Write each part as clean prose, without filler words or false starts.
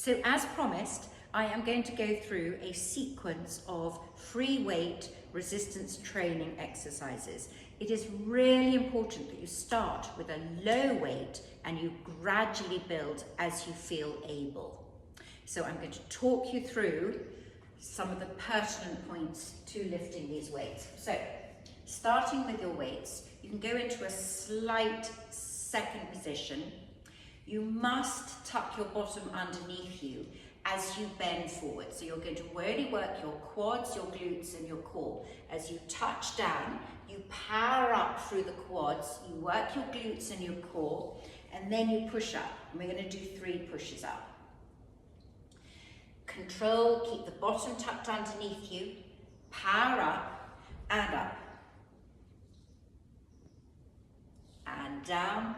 So as promised, I am going to go through a sequence of free weight resistance training exercises. It is really important that you start with a low weight and you gradually build as you feel able. So I'm going to talk you through some of the pertinent points to lifting these weights. So starting with your weights, you can go into a slight second position. You must tuck your bottom underneath you as you bend forward. So you're going to really work your quads, your glutes and your core. As you touch down, you power up through the quads, you work your glutes and your core, and then you push up. And we're going to do 3 pushes up. Control, keep the bottom tucked underneath you, power up and up. And down.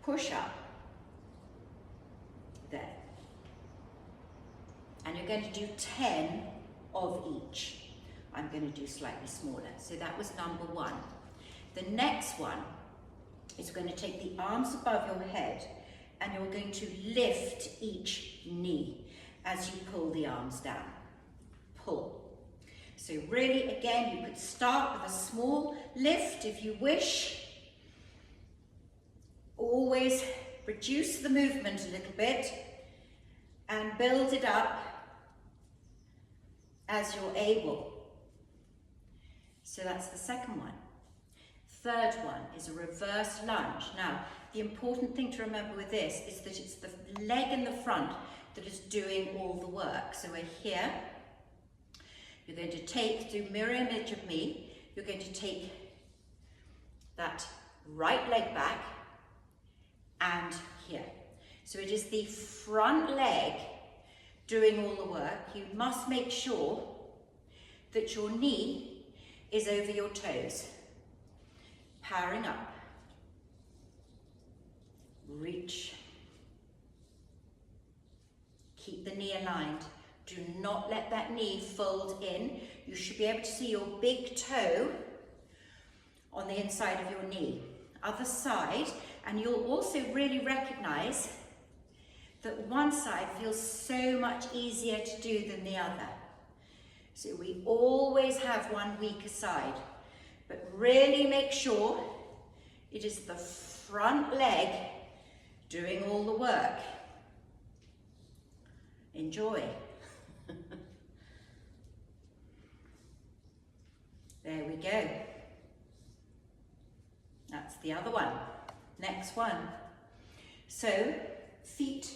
Push up, there. And you're going to do 10 of each. I'm going to do slightly smaller. So that was number 1. The next one is going to take the arms above your head and you're going to lift each knee as you pull the arms down. Pull. So really, again, you could start with a small lift if you wish. Always reduce the movement a little bit and build it up as you're able. So that's the second one. Third one is a reverse lunge. Now, the important thing to remember with this is that it's the leg in the front that is doing all the work. So we're here. You're going to take, through mirror image of me, you're going to take that right leg back and here. So it is the front leg doing all the work. You must make sure that your knee is over your toes. Powering up. Reach. Keep the knee aligned. Do not let that knee fold in. You should be able to see your big toe on the inside of your knee. Other side, and you'll also really recognize that one side feels so much easier to do than the other. So we always have one weaker side, but really make sure it is the front leg doing all the work. Enjoy. There we go. That's the other one. Next one. So, feet.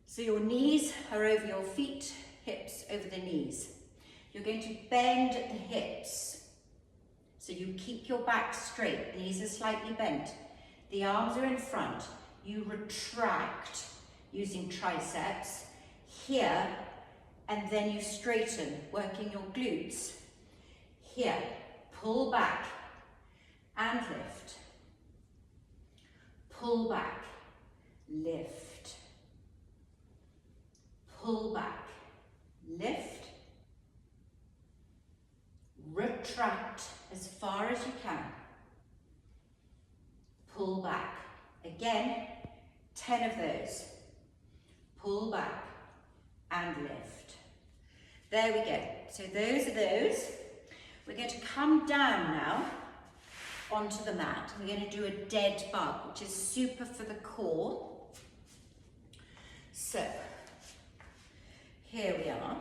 So your knees are over your feet, hips over the knees. You're going to bend at the hips. So you keep your back straight, knees are slightly bent. The arms are in front. You retract using triceps here, and then you straighten, working your glutes. Here, pull back and lift. Pull back, lift. Pull back, lift. Retract as far as you can. Pull back. Again, 10 of those. Pull back and lift. There we go. So those are those. We're going to come down now onto the mat. We're going to do a dead bug, which is super for the core. So, here we are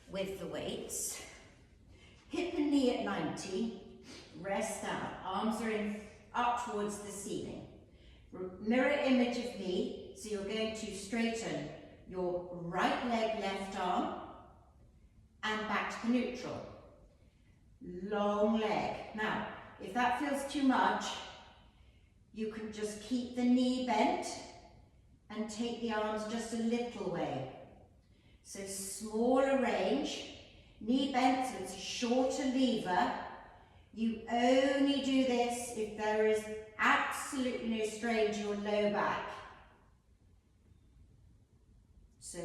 with the weights. Hip and knee at 90, rest out. Arms are in, up towards the ceiling. Mirror image of me, so you're going to straighten your right leg, left arm, and back to neutral. Long leg. Now, if that feels too much, you can just keep the knee bent and take the arms just a little way. So smaller range, knee bent, so it's a shorter lever. You only do this if there is absolutely no strain to your low back. So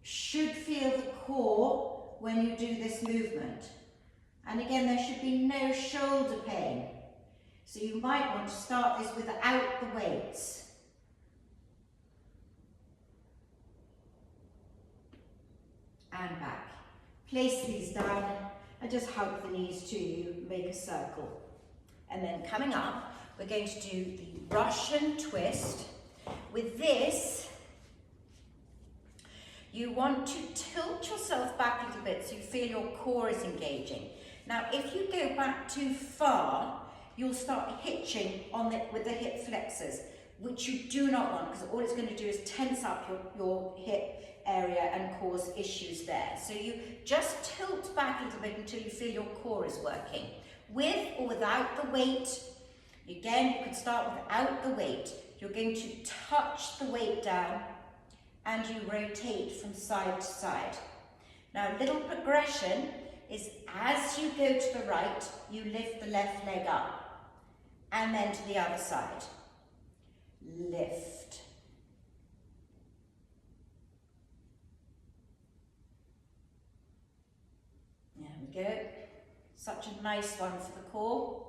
should feel the core when you do this movement. And again, there should be no shoulder pain. So you might want to start this without the weights. place these down and just hug the knees to you, make a circle. And then coming up, we're going to do the Russian twist. With this, you want to tilt yourself back a little bit so you feel your core is engaging. Now, if you go back too far, you'll start hitching on with the hip flexors, which you do not want, because all it's going to do is tense up your hip area and cause issues there. So you just tilt back a little bit until you feel your core is working. With or without the weight, again, you could start without the weight. You're going to touch the weight down and you rotate from side to side. Now, a little progression is as you go to the right, you lift the left leg up and then to the other side. Lift. There we go. Such a nice one for the core.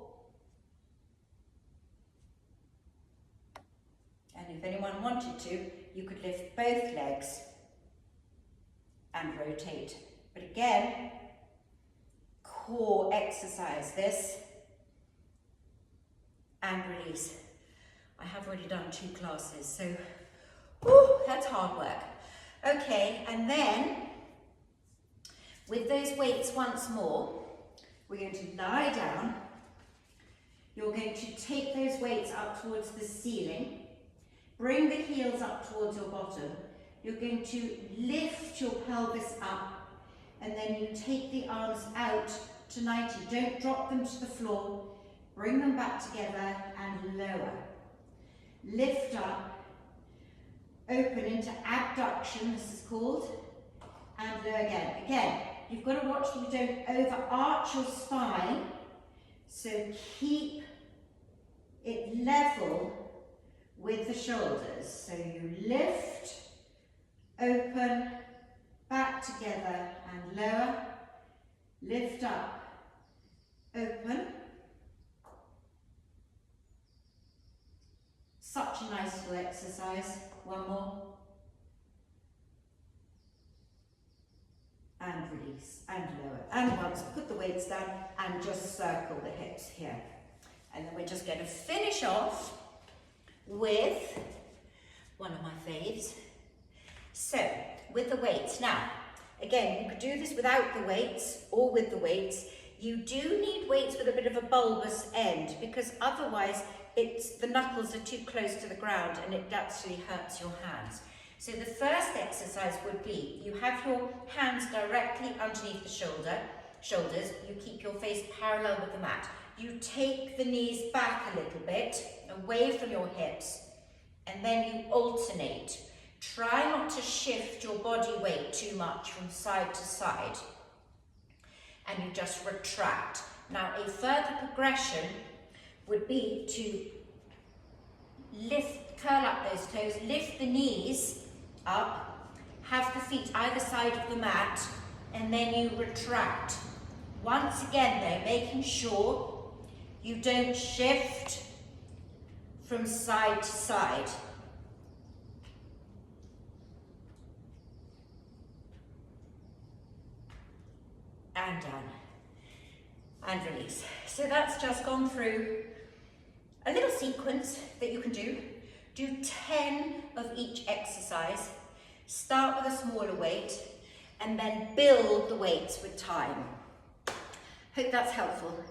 And if anyone wanted to, you could lift both legs and rotate. But again, core exercise this and release. I have already done 2 classes, so whew, that's hard work. Okay, and then with those weights once more, we're going to lie down. You're going to take those weights up towards the ceiling. Bring the heels up towards your bottom. You're going to lift your pelvis up and then you take the arms out to 90. Don't drop them to the floor. Bring them back together and lower. Lift up, open into abduction, this is called, and lower again. Again, you've got to watch that you don't overarch your spine, so keep it level with the shoulders. So you lift, open, back together and lower, lift up, open. Such a nice little exercise. One more. And release, and lower. And once, put the weights down and just circle the hips here. And then we're just going to finish off with one of my faves. So, with the weights. Now, again, you could do this without the weights or with the weights. You do need weights with a bit of a bulbous end because otherwise the knuckles are too close to the ground and it actually hurts your hands. So the first exercise would be, you have your hands directly underneath the shoulders, you keep your face parallel with the mat. You take the knees back a little bit, away from your hips, and then you alternate. Try not to shift your body weight too much from side to side. And you just retract. Now, a further progression would be to curl up those toes, lift the knees up, have the feet either side of the mat, and then you retract. Once again though, making sure you don't shift from side to side. And down, and release. So that's just gone through a little sequence that you can do. Do 10 of each exercise. Start with a smaller weight and then build the weights with time. Hope that's helpful.